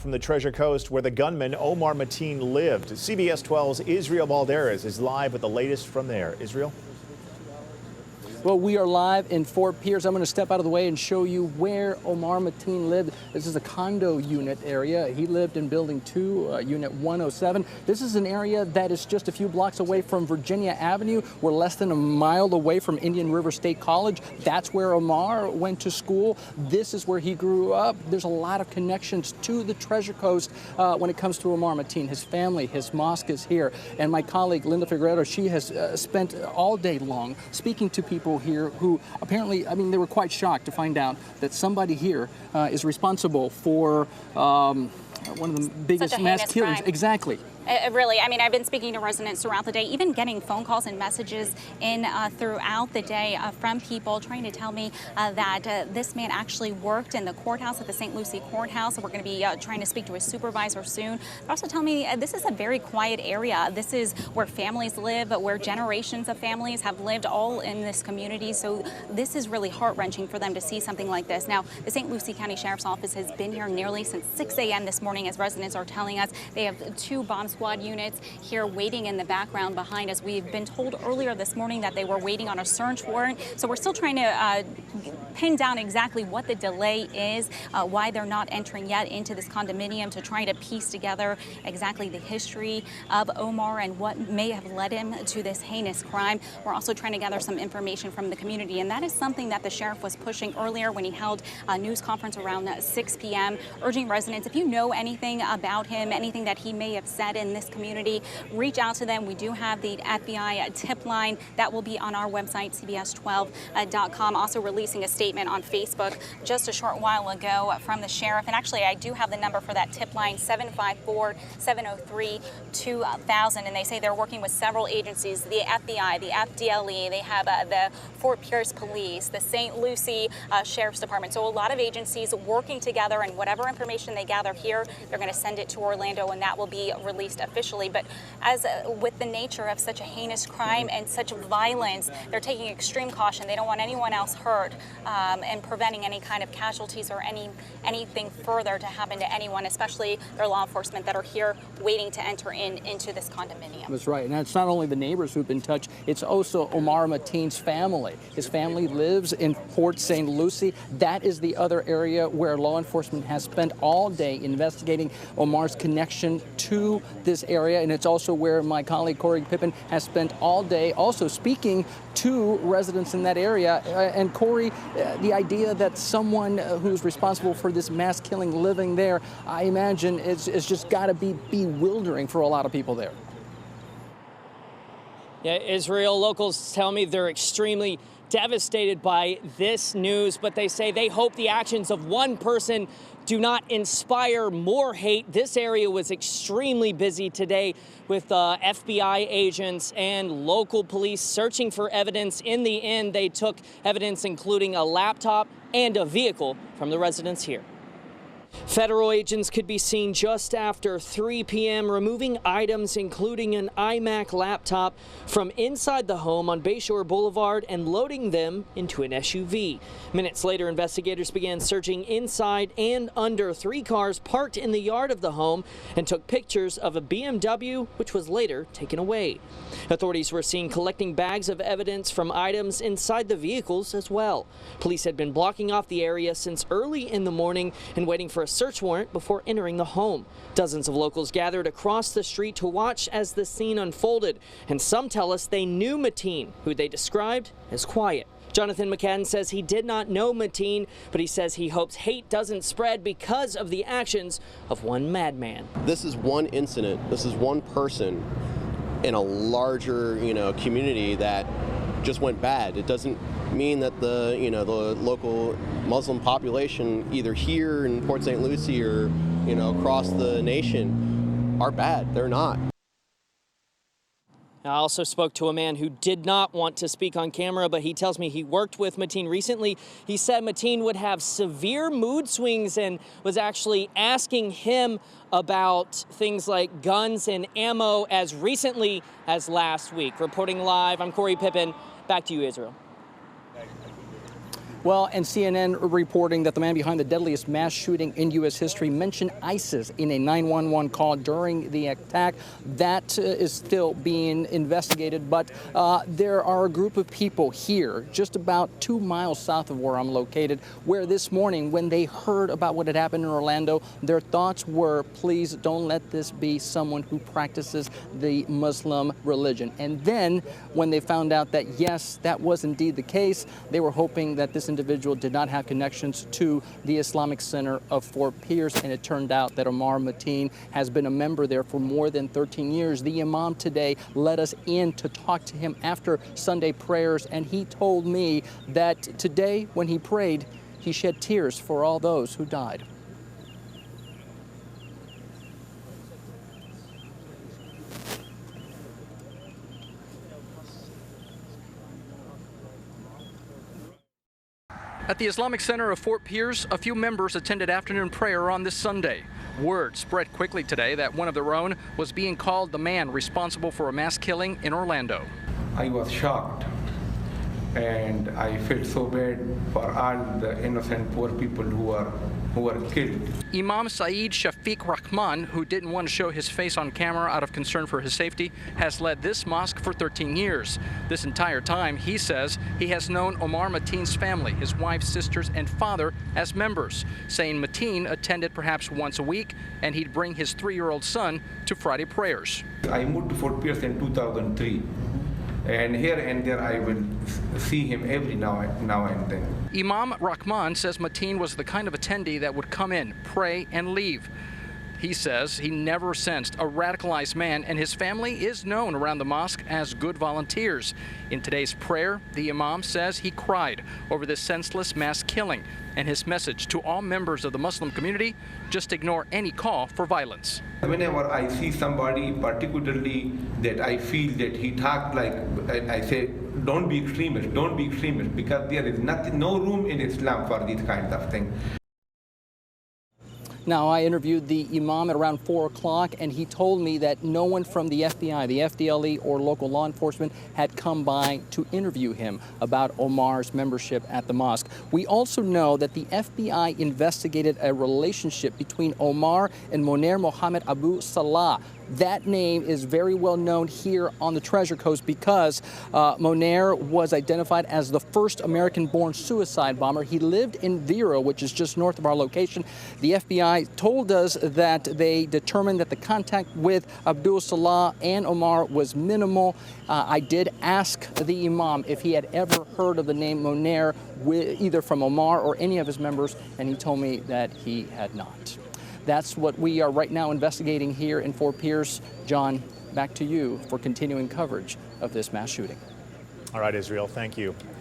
From the Treasure Coast, where the gunman Omar Mateen lived. CBS 12's Israel Balderas is live with the latest from there. Israel? Well, we are live in Fort Pierce. I'm going to step out of the way and show you where Omar Mateen lived. This is a condo unit area. He lived in Building 2, Unit 107. This is an area that is just a few blocks away from Virginia Avenue. We're less than a mile away from Indian River State College. That's where Omar went to school. This is where he grew up. There's a lot of connections to the Treasure Coast when it comes to Omar Mateen. His family, his mosque is here. And my colleague, Linda Figueroa, she has spent all day long speaking to people here who apparently, they were quite shocked to find out that somebody here is responsible for one of the biggest mass killings. Crime. Exactly. Really, I've been speaking to residents throughout the day, even getting phone calls and messages in throughout the day from people trying to tell me that this man actually worked in the courthouse at the St. Lucie courthouse. We're going to be trying to speak to his supervisor soon. They're also telling me this is a very quiet area. This is where families live, where generations of families have lived all in this community. So this is really heart-wrenching for them to see something like this. Now, the St. Lucie County Sheriff's Office has been here nearly since 6 a.m. this morning, as residents are telling us. They have 2 bomb squad units here waiting in the background behind us. We've been told earlier this morning that they were waiting on a search warrant. So we're still trying to pin down exactly what the delay is, why they're not entering yet into this condominium, to try to piece together exactly the history of Omar and what may have led him to this heinous crime. We're also trying to gather some information from the community, and that is something that the sheriff was pushing earlier when he held a news conference around 6 p.m., urging residents, if you know anything about him, anything that he may have said in this community, reach out to them. We do have the FBI tip line that will be on our website, cbs12.com, also releasing a statement on Facebook just a short while ago from the sheriff. And actually, I do have the number for that tip line, 754-703-2000. And they say they're working with several agencies, the FBI, the FDLE, they have the Fort Pierce Police, the St. Lucie Sheriff's Department. So a lot of agencies working together, and whatever information they gather here, they're going to send it to Orlando, and that will be released officially. But as with the nature of such a heinous crime and such violence, they're taking extreme caution. They don't want anyone else hurt, and preventing any kind of casualties or anything further to happen to anyone, especially their law enforcement that are here waiting to enter into this condominium. That's right. And it's not only the neighbors who've been touched, it's also Omar Mateen's family. His family lives in Port St. Lucie. That is the other area where law enforcement has spent all day investigating Omar's connection to this area, and it's also where my colleague Corey Pippin has spent all day also speaking to residents in that area. And Corey, the idea that someone who's responsible for this mass killing living there, I imagine it's just got to be bewildering for a lot of people there. Yeah, Israel locals tell me they're extremely devastated by this news, but they say they hope the actions of one person do not inspire more hate. This area was extremely busy today with FBI agents and local police searching for evidence. In the end, they took evidence including a laptop and a vehicle from the residents here. Federal agents could be seen just after 3 p.m. removing items including an iMac laptop from inside the home on Bayshore Boulevard and loading them into an SUV. Minutes later, investigators began searching inside and under 3 cars parked in the yard of the home and took pictures of a BMW, which was later taken away. Authorities were seen collecting bags of evidence from items inside the vehicles as well. Police had been blocking off the area since early in the morning and waiting for a search warrant before entering the home. Dozens of locals gathered across the street to watch as the scene unfolded, and some tell us they knew Mateen, who they described as quiet. Jonathan McCadden says he did not know Mateen, but he says he hopes hate doesn't spread because of the actions of one madman. This is one incident. This is one person in a larger, community that just went bad. It doesn't mean that the local Muslim population, either here in Port St. Lucie or across the nation, are bad. They're not. I also spoke to a man who did not want to speak on camera, but he tells me he worked with Mateen recently. He said Mateen would have severe mood swings and was actually asking him about things like guns and ammo as recently as last week. Reporting live, I'm Corey Pippin. Back to you, Israel. Well, and CNN reporting that the man behind the deadliest mass shooting in U.S. history mentioned ISIS in a 911 call during the attack. That is still being investigated, but there are a group of people here just about 2 miles south of where I'm located, where this morning when they heard about what had happened in Orlando, their thoughts were, please don't let this be someone who practices the Muslim religion. And then when they found out that, yes, that was indeed the case, they were hoping that this individual did not have connections to the Islamic Center of Fort Pierce, and it turned out that Omar Mateen has been a member there for more than 13 years. The imam today let us in to talk to him after Sunday prayers, and he told me that today when he prayed, he shed tears for all those who died. At the Islamic Center of Fort Pierce, a few members attended afternoon prayer on this Sunday. Word spread quickly today that one of their own was being called the man responsible for a mass killing in Orlando. I was shocked, and I felt so bad for all the innocent poor people who were killed. Imam Saeed Shafiq Rahman, who didn't want to show his face on camera out of concern for his safety, has led this mosque for 13 years. This entire time, he says, he has known Omar Mateen's family, his wife, sisters, and father as members, saying Mateen attended perhaps once a week, and he'd bring his 3-year-old son to Friday prayers. I moved to Fort Pierce in 2003. And here and there I will see him every now and then. Imam Rahman says Mateen was the kind of attendee that would come in, pray, and leave. He says he never sensed a radicalized man, and his family is known around the mosque as good volunteers. In today's prayer, the imam says he cried over this senseless mass killing, and his message to all members of the Muslim community, just ignore any call for violence. Whenever I see somebody, particularly that I feel that he talked like, I say, don't be extremist, because there is no room in Islam for these kinds of things. Now, I interviewed the imam at around 4 o'clock, and he told me that no one from the FBI, the FDLE, or local law enforcement had come by to interview him about Omar's membership at the mosque. We also know that the FBI investigated a relationship between Omar and Moner Mohammed Abu Salah. That name is very well known here on the Treasure Coast because Moner was identified as the first American-born suicide bomber. He lived in Vero, which is just north of our location. The FBI told us that they determined that the contact with Abdul Salah and Omar was minimal. I did ask the imam if he had ever heard of the name Moner, either from Omar or any of his members, and he told me that he had not. That's what we are right now investigating here in Fort Pierce. John, back to you for continuing coverage of this mass shooting. All right, Israel, thank you.